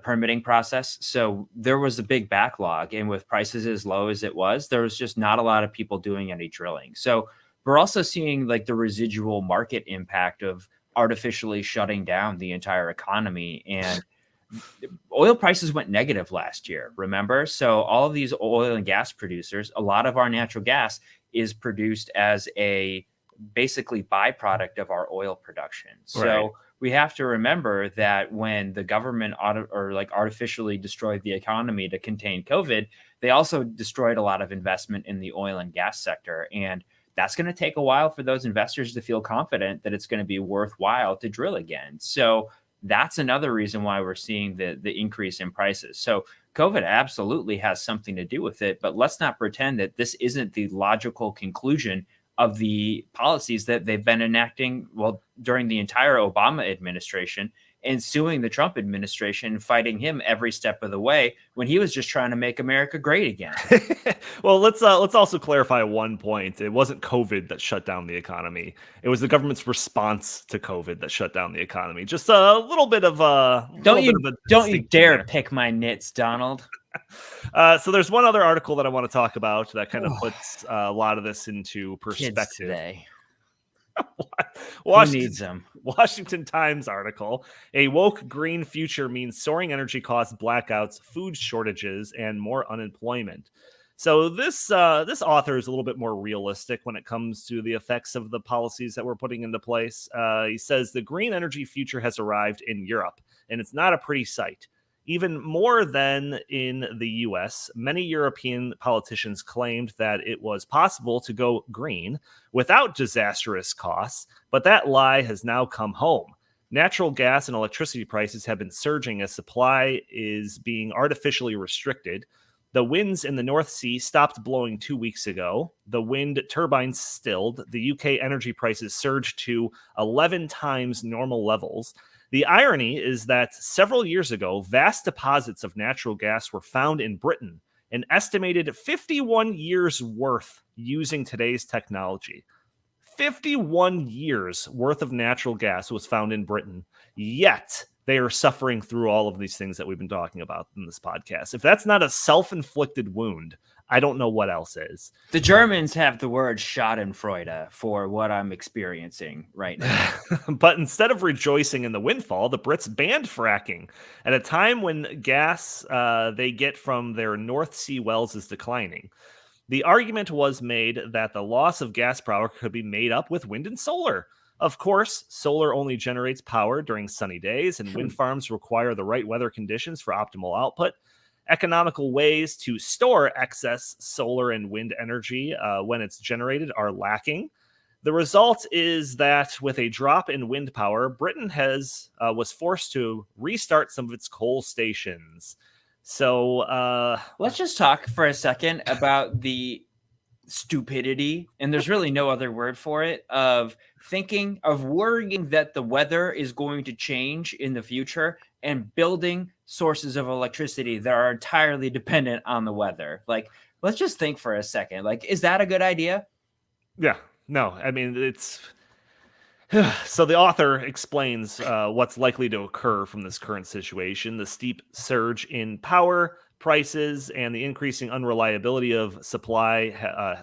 permitting process. So there was a big backlog, and with prices as low as it was, there was just not a lot of people doing any drilling. So we're also seeing like the residual market impact of artificially shutting down the entire economy. And oil prices went negative last year, remember? So all of these oil and gas producers, a lot of our natural gas is produced as a basically byproduct of our oil production. So we have to remember that when the government artificially destroyed the economy to contain COVID, they also destroyed a lot of investment in the oil and gas sector. And that's going to take a while for those investors to feel confident that it's going to be worthwhile to drill again. So that's another reason why we're seeing the increase in prices. So COVID absolutely has something to do with it, but let's not pretend that this isn't the logical conclusion of the policies that they've been enacting, during the entire Obama administration, and suing the Trump administration, fighting him every step of the way when he was just trying to make America great again. Well, let's also clarify one point. It wasn't COVID that shut down the economy. It was the government's response to COVID that shut down the economy. Just a little bit of a don't you dare pick my nits, Donald. So there's one other article that I want to talk about that kind of puts a lot of this into perspective. Kids today. Who needs them? Washington Times article: a woke green future means soaring energy costs, blackouts, food shortages, and more unemployment. So this author is a little bit more realistic when it comes to the effects of the policies that we're putting into place. He says the green energy future has arrived in Europe, and it's not a pretty sight. Even more than in the US, many European politicians claimed that it was possible to go green without disastrous costs, but that lie has now come home. Natural gas and electricity prices have been surging as supply is being artificially restricted. The winds in the North Sea stopped blowing 2 weeks ago. The wind turbines stilled. The UK energy prices surged to 11 times normal levels. The irony is that several years ago, vast deposits of natural gas were found in Britain, an estimated 51 years worth using today's technology. 51 years worth of natural gas was found in Britain, yet they are suffering through all of these things that we've been talking about in this podcast. If that's not a self-inflicted wound, I don't know what else is. The Germans have the word Schadenfreude for what I'm experiencing right now. But instead of rejoicing in the windfall, the Brits banned fracking at a time when gas they get from their North Sea wells is declining. The argument was made that the loss of gas power could be made up with wind and solar. Of course, solar only generates power during sunny days, and wind farms require the right weather conditions for optimal output. Economical ways to store excess solar and wind energy when it's generated are lacking. The result is that with a drop in wind power, Britain was forced to restart some of its coal stations. So let's just talk for a second about the stupidity, and there's really no other word for it, of worrying that the weather is going to change in the future and building sources of electricity that are entirely dependent on the weather. Like, let's just think for a second. Like, is that a good idea? Yeah, no, I mean, it's so the author explains what's likely to occur from this current situation: the steep surge in power prices and the increasing unreliability of supply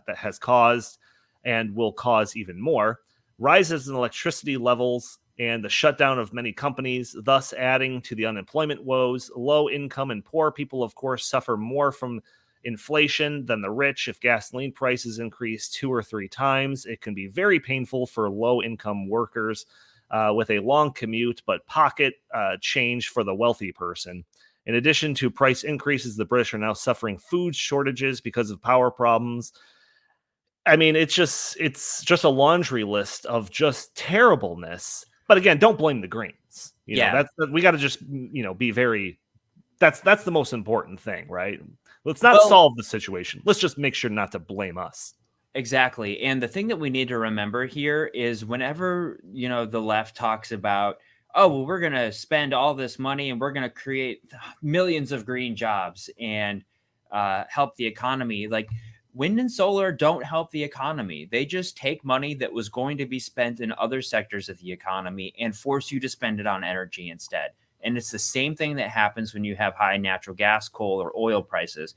that has caused and will cause even more, rises in electricity levels and the shutdown of many companies, thus adding to the unemployment woes. Low income and poor people, of course, suffer more from inflation than the rich. If gasoline prices increase 2 or 3 times, it can be very painful for low-income workers with a long commute, but pocket change for the wealthy person. In addition to price increases, the British are now suffering food shortages because of power problems. I mean, it's just a laundry list of just terribleness. But again, don't blame the Greens. You know, we got to just, be very. That's the most important thing, right? Let's not solve the situation. Let's just make sure not to blame us. Exactly. And the thing that we need to remember here is whenever, the left talks about, oh, well, we're going to spend all this money and we're going to create millions of green jobs and help the economy. Like, wind and solar don't help the economy. They just take money that was going to be spent in other sectors of the economy and force you to spend it on energy instead. And it's the same thing that happens when you have high natural gas, coal, or oil prices.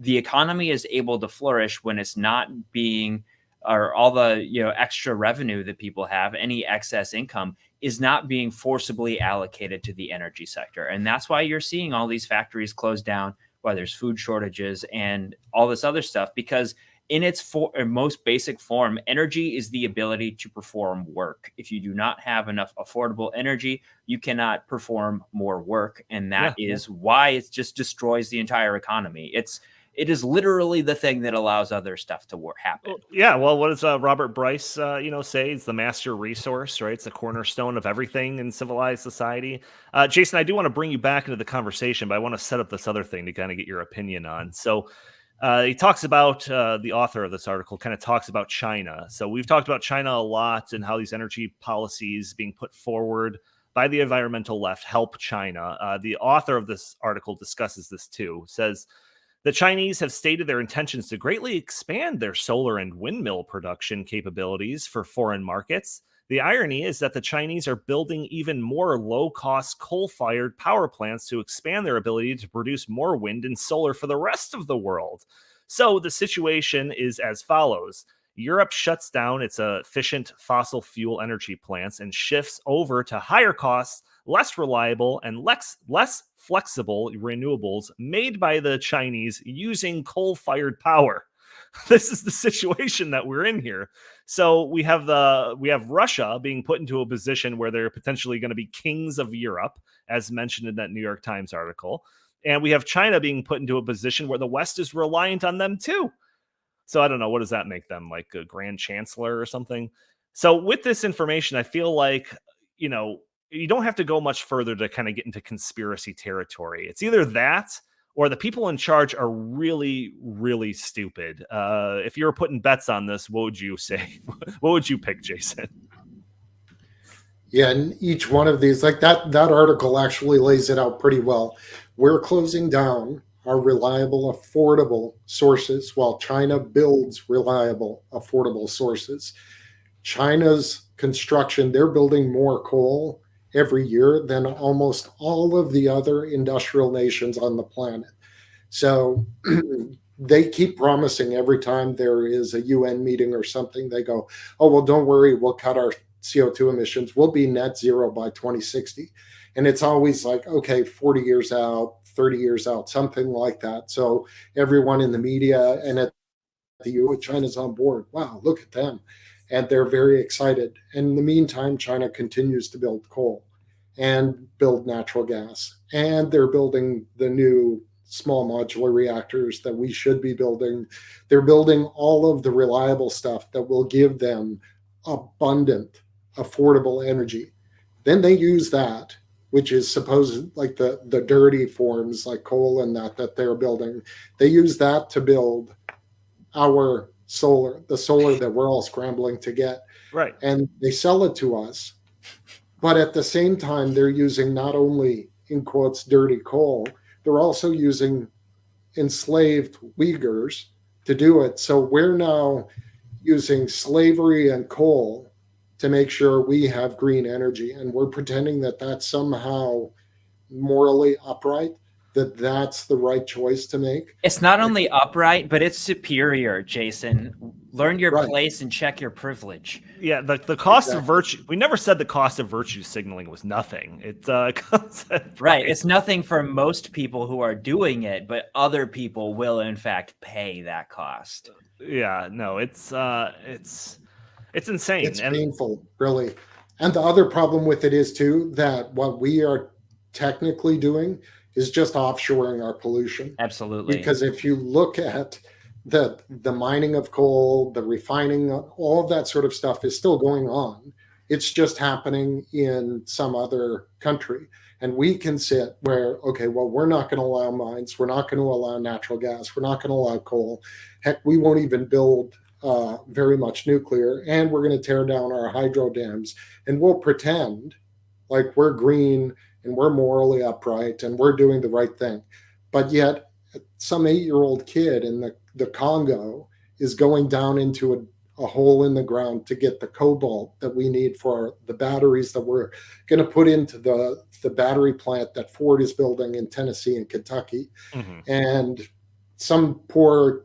The economy is able to flourish when it's not being, or all the extra revenue that people have, any excess income is not being forcibly allocated to the energy sector. And that's why you're seeing all these factories close down, why there's food shortages and all this other stuff, because in its most basic form, energy is the ability to perform work. If you do not have enough affordable energy, you cannot perform more work. And that is why it just destroys the entire economy. It is literally the thing that allows other stuff to happen. Yeah, well, what does Robert Bryce, say? It's the master resource, right? It's the cornerstone of everything in civilized society. Jason, I do want to bring you back into the conversation, but I want to set up this other thing to kind of get your opinion on. So he talks about, the author of this article kind of talks about China. So we've talked about China a lot and how these energy policies being put forward by the environmental left help China. The author of this article discusses this too, says, the Chinese have stated their intentions to greatly expand their solar and windmill production capabilities for foreign markets. The irony is that the Chinese are building even more low-cost coal-fired power plants to expand their ability to produce more wind and solar for the rest of the world. So the situation is as follows. Europe shuts down its efficient fossil fuel energy plants and shifts over to higher costs, less reliable, and less flexible renewables made by the Chinese using coal-fired power. This is the situation that we're in here. So we have Russia being put into a position where they're potentially going to be kings of Europe, as mentioned in that New York Times article. And we have China being put into a position where the West is reliant on them too. So I don't know, what does that make them, like a grand chancellor or something? So with this information, I feel like, you don't have to go much further to kind of get into conspiracy territory. It's either that or the people in charge are really, really stupid. If you were putting bets on this, what would you say? What would you pick, Jason? Yeah, and each one of these, like that article actually lays it out pretty well. We're closing down our reliable, affordable sources while China builds reliable, affordable sources. China's construction, they're building more coal every year than almost all of the other industrial nations on the planet. So they keep promising every time there is a UN meeting or something, they go, oh, well, don't worry, we'll cut our CO2 emissions. We'll be net zero by 2060. And it's always like, okay, 40 years out, 30 years out, something like that. So everyone in the media and at the U.S. China's on board. Wow, look at them. And they're very excited. And in the meantime, China continues to build coal and build natural gas. And they're building the new small modular reactors that we should be building. They're building all of the reliable stuff that will give them abundant, affordable energy. Then they use that, which is supposed like the dirty forms like coal and that they're building. They use that to build our solar, the solar that we're all scrambling to get. Right. And they sell it to us. But at the same time, they're using not only, in quotes, dirty coal, they're also using enslaved Uyghurs to do it. So we're now using slavery and coal to make sure we have green energy. And we're pretending that that's somehow morally upright, that that's the right choice to make. It's not only upright, but it's superior, Jason. Learn your place and check your privilege. Yeah, the cost of virtue. We never said the cost of virtue signaling was nothing. It comes at right. It's nothing for most people who are doing it, but other people will in fact pay that cost. Yeah, no, it's insane. It's painful, really. And the other problem with it is too that what we are technically doing is just offshoring our pollution. Absolutely. Because if you look at the mining of coal, the refining, all of that sort of stuff is still going on. It's just happening in some other country. And we can sit where, okay, well, we're not going to allow mines. We're not going to allow natural gas. We're not going to allow coal. Heck, we won't even build very much nuclear. And we're going to tear down our hydro dams. And we'll pretend like we're green and we're morally upright and we're doing the right thing. But yet some 8-year-old kid in the Congo is going down into a hole in the ground to get the cobalt that we need for the batteries that we're going to put into the battery plant that Ford is building in Tennessee and Kentucky. Mm-hmm. And some poor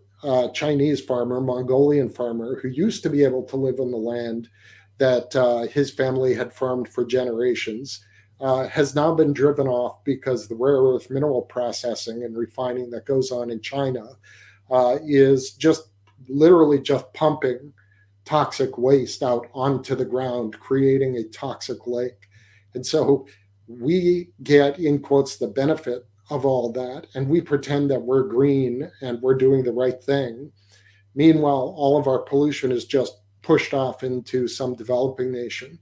Chinese farmer, Mongolian farmer, who used to be able to live on the land that his family had farmed for generations, has now been driven off because the rare earth mineral processing and refining that goes on in China is just literally just pumping toxic waste out onto the ground, creating a toxic lake. And so we get, in quotes, the benefit of all that, and we pretend that we're green and we're doing the right thing. Meanwhile, all of our pollution is just pushed off into some developing nation.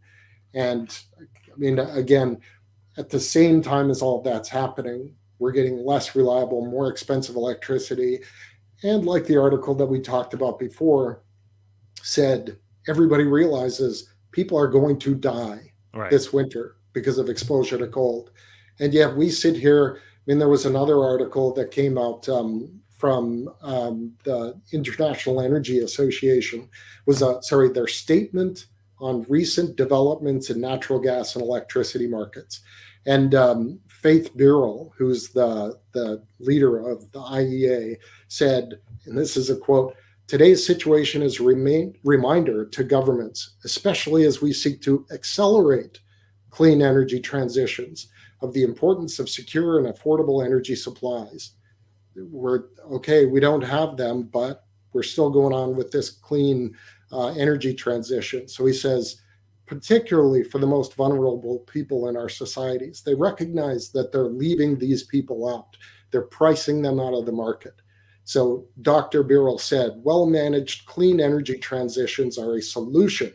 And I mean, again, at the same time as all that's happening, we're getting less reliable, more expensive electricity. And like the article that we talked about before said, everybody realizes people are going to die this winter because of exposure to cold. And yet we sit here. I mean, there was another article that came out from the International Energy Association, their statement on recent developments in natural gas and electricity markets. And Faith Birrell, who's the leader of the IEA, said, and this is a quote, "Today's situation is a reminder to governments, especially as we seek to accelerate clean energy transitions, of the importance of secure and affordable energy supplies. We don't have them, but we're still going on with this clean energy transition." So he says, particularly for the most vulnerable people in our societies, they recognize that they're leaving these people out. They're pricing them out of the market. So Dr. Birrell said, well-managed clean energy transitions are a solution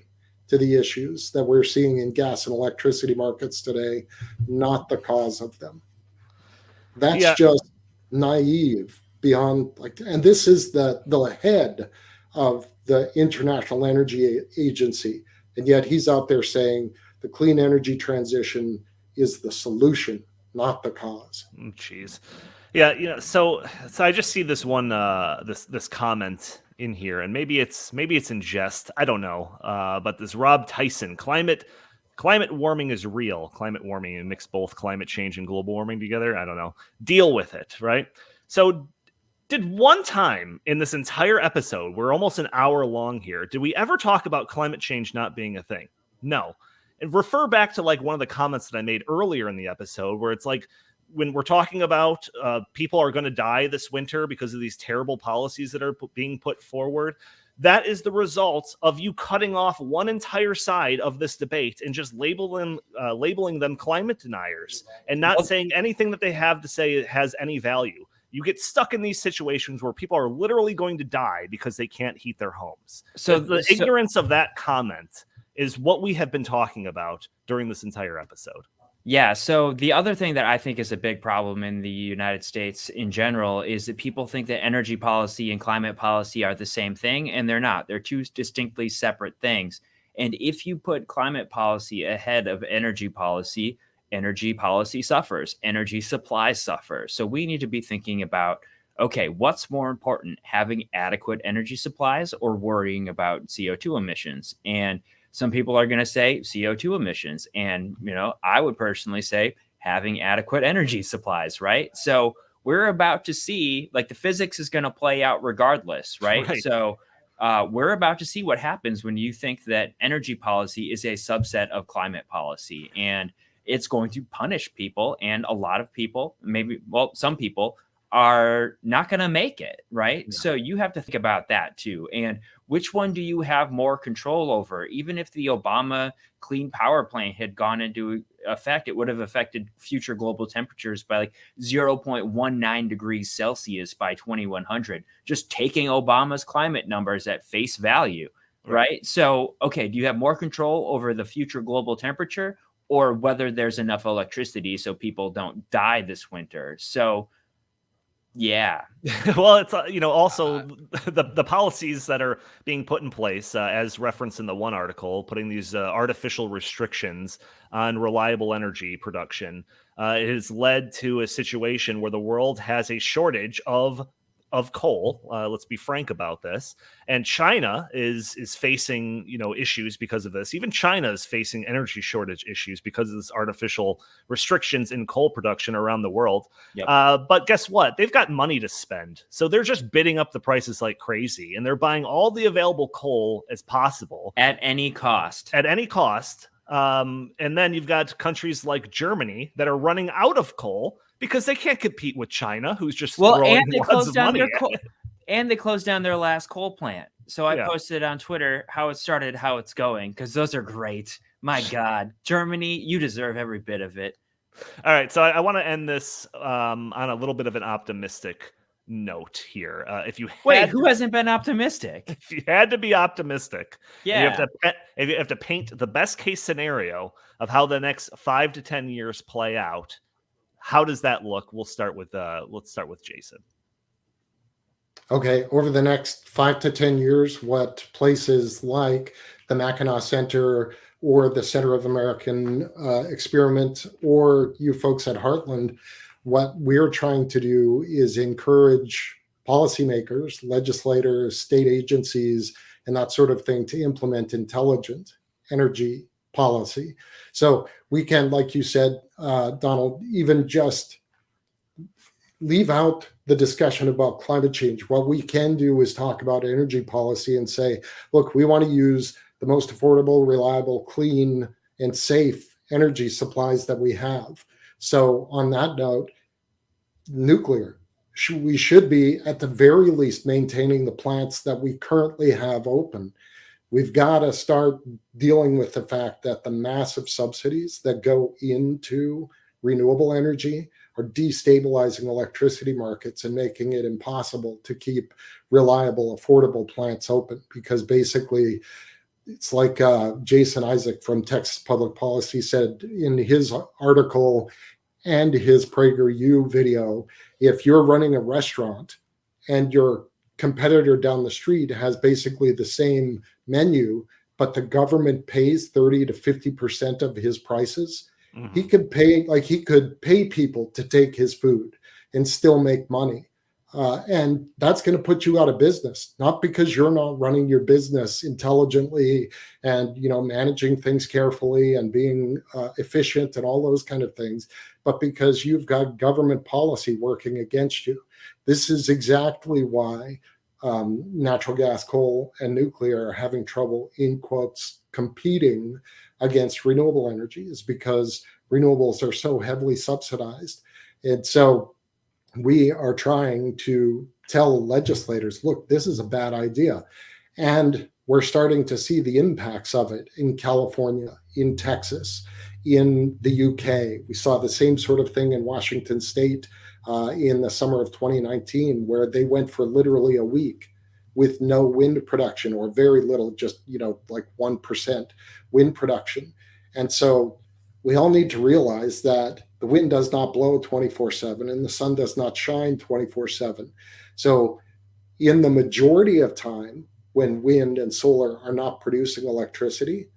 to the issues that we're seeing in gas and electricity markets today, not the cause of them. That's just naive beyond, and this is the head of the International Energy Agency. And yet he's out there saying the clean energy transition is the solution, not the cause. Jeez. Yeah, so I just see this one this comment in here, and maybe it's in jest. I don't know. But this Rob Tyson, climate warming is real. Climate warming, and mix both climate change and global warming together. I don't know. Deal with it, right? So did one time in this entire episode, we're almost an hour long here, did we ever talk about climate change not being a thing? No. And refer back to like one of the comments that I made earlier in the episode where it's like, when we're talking about people are going to die this winter because of these terrible policies that are being put forward, that is the result of you cutting off one entire side of this debate and just labeling them climate deniers and not saying anything that they have to say has any value. You get stuck in these situations where people are literally going to die because they can't heat their homes. So the ignorance of that comment is what we have been talking about during this entire episode. Yeah. So the other thing that I think is a big problem in the United States in general is that people think that energy policy and climate policy are the same thing, and they're not. They're two distinctly separate things. And if you put climate policy ahead of energy policy suffers, energy supply suffers. So we need to be thinking about, okay, what's more important, having adequate energy supplies or worrying about CO2 emissions? And some people are going to say CO2 emissions. And, I would personally say having adequate energy supplies, right? So we're about to see, like, the physics is going to play out regardless, right? So we're about to see what happens when you think that energy policy is a subset of climate policy. And it's going to punish people. And a lot of people, some people are not going to make it, right? Yeah. So you have to think about that too. And which one do you have more control over? Even if the Obama clean power plan had gone into effect, it would have affected future global temperatures by like 0.19 degrees Celsius by 2100, just taking Obama's climate numbers at face value, right? So, okay, do you have more control over the future global temperature or whether there's enough electricity so people don't die this winter? So, yeah. Well, it's also the policies that are being put in place, as referenced in the one article, putting these artificial restrictions on reliable energy production. It has led to a situation where the world has a shortage of coal. Let's be frank about this. And China is facing, issues because of this. Even China is facing energy shortage issues because of this artificial restrictions in coal production around the world. Yep. But guess what? They've got money to spend. So they're just bidding up the prices like crazy. And they're buying all the available coal as possible. At any cost. And then you've got countries like Germany that are running out of coal because they can't compete with China, who's just throwing lots of money at it. And they closed down their last coal plant. So I posted on Twitter how it started, how it's going, because those are great. My God, Germany, you deserve every bit of it. All right, so I want to end this on a little bit of an optimistic note here. Who hasn't been optimistic? If you had to be optimistic, yeah, you have to paint the best case scenario of how the next 5 to 10 years play out. How does that look? Let's start with Jason. Okay, over the next 5 to 10 years, what places like the Mackinac Center or the Center of American Experiment or you folks at Heartland, what we're trying to do is encourage policymakers, legislators, state agencies, and that sort of thing to implement intelligent energy policy. So we can, like you said, Donald, even just leave out the discussion about climate change. What we can do is talk about energy policy and say, look, we want to use the most affordable, reliable, clean, and safe energy supplies that we have. So on that note, nuclear. We should be, at the very least, maintaining the plants that we currently have open. We've got to start dealing with the fact that the massive subsidies that go into renewable energy are destabilizing electricity markets and making it impossible to keep reliable, affordable plants open, because basically it's like Jason Isaac from Texas Public Policy said in his article and his PragerU video, if you're running a restaurant and your competitor down the street has basically the same menu, but the government pays 30 to 50% of his prices, he could pay people to take his food and still make money. And that's going to put you out of business, not because you're not running your business intelligently and, managing things carefully and being efficient and all those kind of things, but because you've got government policy working against you. This is exactly why natural gas, coal, and nuclear are having trouble, in quotes, competing against renewable energy, is because renewables are so heavily subsidized. And so we are trying to tell legislators, look, this is a bad idea. And we're starting to see the impacts of it in California, in Texas, in the UK. We saw the same sort of thing in Washington State in the summer of 2019, where they went for literally a week with no wind production, or very little, just, like 1% wind production. And so we all need to realize that the wind does not blow 24/7 and the sun does not shine 24/7. So in the majority of time, when wind and solar are not producing electricity,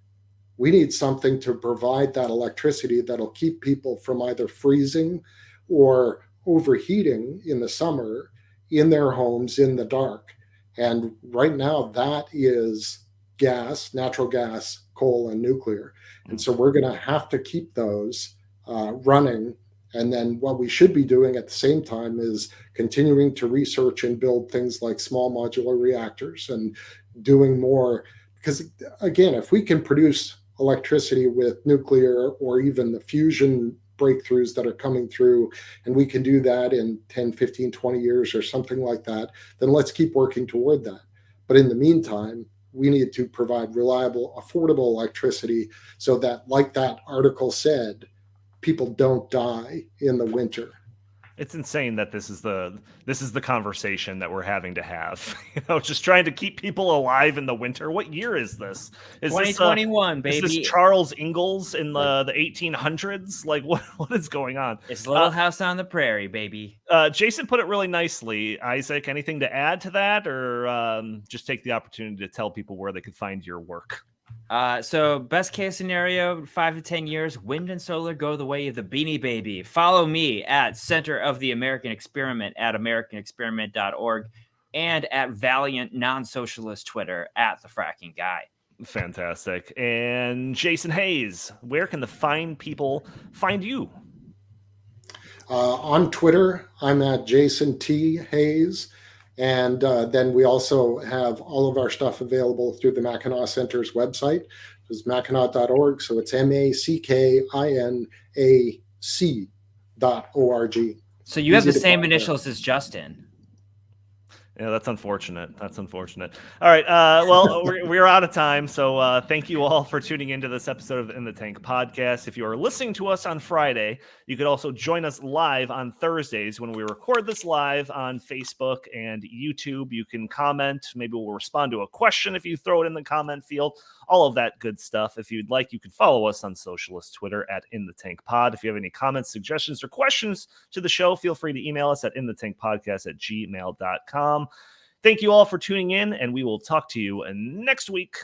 we need something to provide that electricity that'll keep people from either freezing or overheating in the summer in their homes in the dark. And right now, that is gas, natural gas, coal, and nuclear. And so we're going to have to keep those running. And then what we should be doing at the same time is continuing to research and build things like small modular reactors and doing more. Because again, if we can produce electricity with nuclear or even the fusion breakthroughs that are coming through, and we can do that in 10, 15, 20 years or something like that, then let's keep working toward that. But in the meantime, we need to provide reliable, affordable electricity so that, like that article said, people don't die in the winter. It's insane that this is the conversation that we're having to have. Just trying to keep people alive in the winter. What year is this? Is 2021, baby. Is this Charles Ingalls in the 1800s? Like, what is going on? It's Little House on the Prairie, baby. Jason put it really nicely. Isaac, anything to add to that, or just take the opportunity to tell people where they could find your work? So best case scenario, 5 to 10 years, wind and solar go the way of the Beanie Baby. Follow me at Center of the American Experiment at americanexperiment.org and at Valiant Non-Socialist Twitter at The Fracking Guy. Fantastic. And Jason Hayes, where can the fine people find you? On Twitter, I'm at Jason T. Hayes. And then we also have all of our stuff available through the Mackinac Center's website. It's mackinac.org. So it's MACKINAC.org. So you have the same initials as Justin. Yeah, that's unfortunate. All right. Well, we're out of time. So thank you all for tuning into this episode of In the Tank podcast. If you are listening to us on Friday, you could also join us live on Thursdays when we record this live on Facebook and YouTube. You can comment. Maybe we'll respond to a question if you throw it in the comment field. All of that good stuff. If you'd like, you can follow us on Socialist Twitter at In the Tank Pod. If you have any comments, suggestions, or questions to the show, feel free to email us at inthetankpodcast@gmail.com. Thank you all for tuning in, and we will talk to you next week.